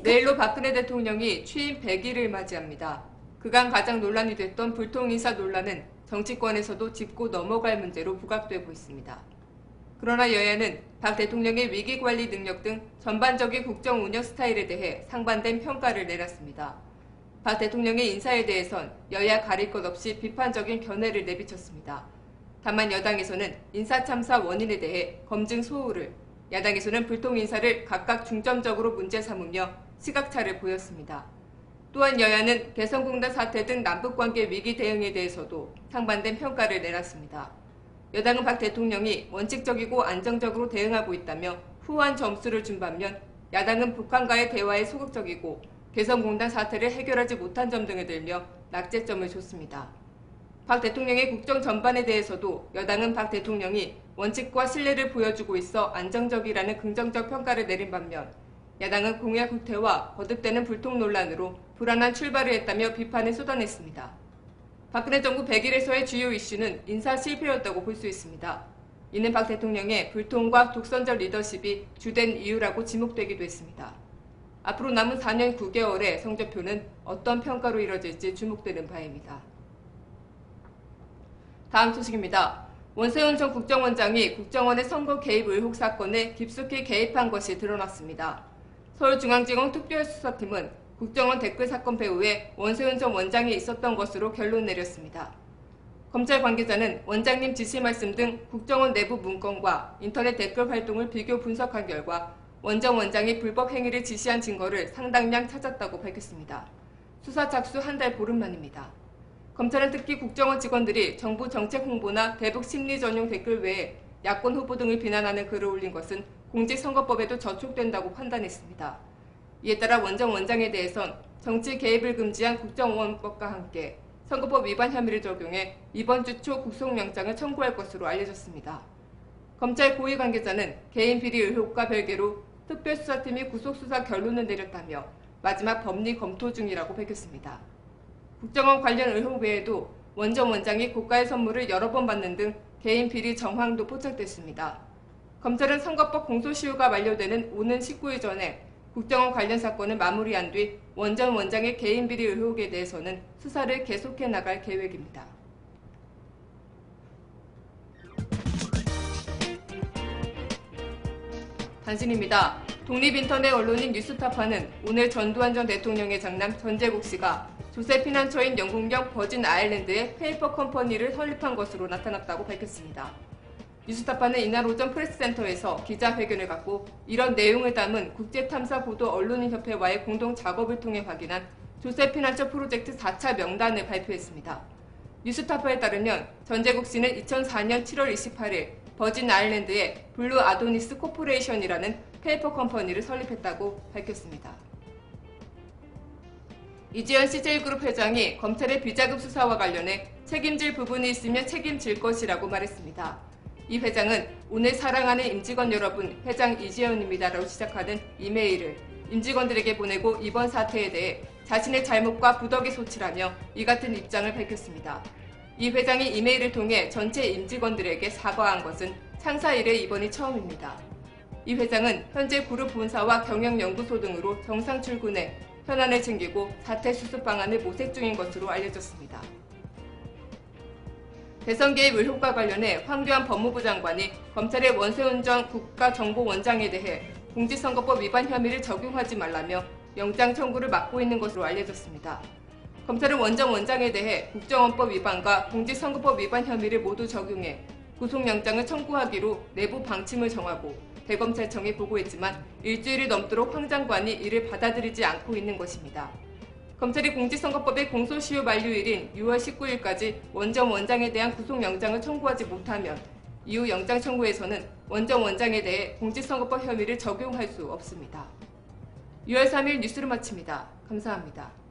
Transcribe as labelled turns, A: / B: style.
A: 내일로 박근혜 대통령이 취임 100일을 맞이합니다. 그간 가장 논란이 됐던 불통 인사 논란은 정치권에서도 짚고 넘어갈 문제로 부각되고 있습니다. 그러나 여야는 박 대통령의 위기관리 능력 등 전반적인 국정 운영 스타일에 대해 상반된 평가를 내놨습니다. 박 대통령의 인사에 대해선 여야 가릴 것 없이 비판적인 견해를 내비쳤습니다. 다만 여당에서는 인사 참사 원인에 대해 검증 소홀을, 야당에서는 불통 인사를 각각 중점적으로 문제 삼으며 시각차를 보였습니다. 또한 여야는 개성공단 사태 등 남북관계 위기 대응에 대해서도 상반된 평가를 내놨습니다. 여당은 박 대통령이 원칙적이고 안정적으로 대응하고 있다며 후한 점수를 준 반면, 야당은 북한과의 대화에 소극적이고 개성공단 사태를 해결하지 못한 점 등을 들며 낙제점을 줬습니다. 박 대통령의 국정 전반에 대해서도 여당은 박 대통령이 원칙과 신뢰를 보여주고 있어 안정적이라는 긍정적 평가를 내린 반면, 야당은 공약 후퇴와 거듭되는 불통 논란으로 불안한 출발을 했다며 비판을 쏟아냈습니다. 박근혜 정부 100일에서의 주요 이슈는 인사 실패였다고 볼 수 있습니다. 이는 박 대통령의 불통과 독선적 리더십이 주된 이유라고 지목되기도 했습니다. 앞으로 남은 4년 9개월의 성적표는 어떤 평가로 이뤄질지 주목되는 바입니다. 다음 소식입니다. 원세훈 전 국정원장이 국정원의 선거 개입 의혹 사건에 깊숙이 개입한 것이 드러났습니다. 서울중앙지검 특별수사팀은 국정원 댓글 사건 배후에 원세훈 전 원장이 있었던 것으로 결론 내렸습니다. 검찰 관계자는 원장님 지시 말씀 등 국정원 내부 문건과 인터넷 댓글 활동을 비교 분석한 결과 원 전 원장이 불법 행위를 지시한 증거를 상당량 찾았다고 밝혔습니다. 수사 착수 한 달 보름 만입니다. 검찰은 특히 국정원 직원들이 정부 정책 홍보나 대북 심리 전용 댓글 외에 야권 후보 등을 비난하는 글을 올린 것은 공직선거법에도 저촉된다고 판단했습니다. 이에 따라 원 전 원장에 대해선 정치 개입을 금지한 국정원법과 함께 선거법 위반 혐의를 적용해 이번 주 초 구속영장을 청구할 것으로 알려졌습니다. 검찰 고위 관계자는 개인 비리 의혹과 별개로 특별수사팀이 구속수사 결론을 내렸다며 마지막 법리 검토 중이라고 밝혔습니다. 국정원 관련 의혹 외에도 원 전 원장이 고가의 선물을 여러 번 받는 등 개인 비리 정황도 포착됐습니다. 검찰은 선거법 공소시효가 만료되는 오는 19일 전에 국정원 관련 사건을 마무리한 뒤 원 전 원장의 개인 비리 의혹에 대해서는 수사를 계속해 나갈 계획입니다. 단신입니다. 독립인터넷 언론인 뉴스타파는 오늘 전두환 전 대통령의 장남 전재국 씨가 조세 피난처인 영국령 버진 아일랜드에 페이퍼 컴퍼니를 설립한 것으로 나타났다고 밝혔습니다. 뉴스타파는 이날 오전 프레스센터에서 기자회견을 갖고 이런 내용을 담은 국제탐사보도 언론인협회와의 공동 작업을 통해 확인한 조세 피난처 프로젝트 4차 명단을 발표했습니다. 뉴스타파에 따르면 전재국 씨는 2004년 7월 28일 버진 아일랜드에 블루 아도니스 코퍼레이션이라는 페이퍼 컴퍼니를 설립했다고 밝혔습니다. 이재현 CJ그룹 회장이 검찰의 비자금 수사와 관련해 책임질 부분이 있으면 책임질 것이라고 말했습니다. 이 회장은 오늘 사랑하는 임직원 여러분, 회장 이재현입니다라고 시작하는 이메일을 임직원들에게 보내고 이번 사태에 대해 자신의 잘못과 부덕의 소치라며 이 같은 입장을 밝혔습니다. 이 회장이 이메일을 통해 전체 임직원들에게 사과한 것은 창사 이래 이번이 처음입니다. 이 회장은 현재 그룹 본사와 경영연구소 등으로 정상 출근해 현안을 챙기고 사태 수습 방안을 모색 중인 것으로 알려졌습니다. 대선 개입 의혹과 관련해 황교안 법무부 장관이 검찰의 원세훈 전 국가정보원장에 대해 공직선거법 위반 혐의를 적용하지 말라며 영장 청구를 막고 있는 것으로 알려졌습니다. 검찰은 원 전 원장에 대해 국정원법 위반과 공직선거법 위반 혐의를 모두 적용해 구속영장을 청구하기로 내부 방침을 정하고 대검찰청에 보고했지만 일주일이 넘도록 황 장관이 이를 받아들이지 않고 있는 것입니다. 검찰이 공직선거법의 공소시효 만료일인 6월 19일까지 원 전 원장에 대한 구속영장을 청구하지 못하면 이후 영장 청구에서는 원 전 원장에 대해 공직선거법 혐의를 적용할 수 없습니다. 6월 3일 뉴스를 마칩니다. 감사합니다.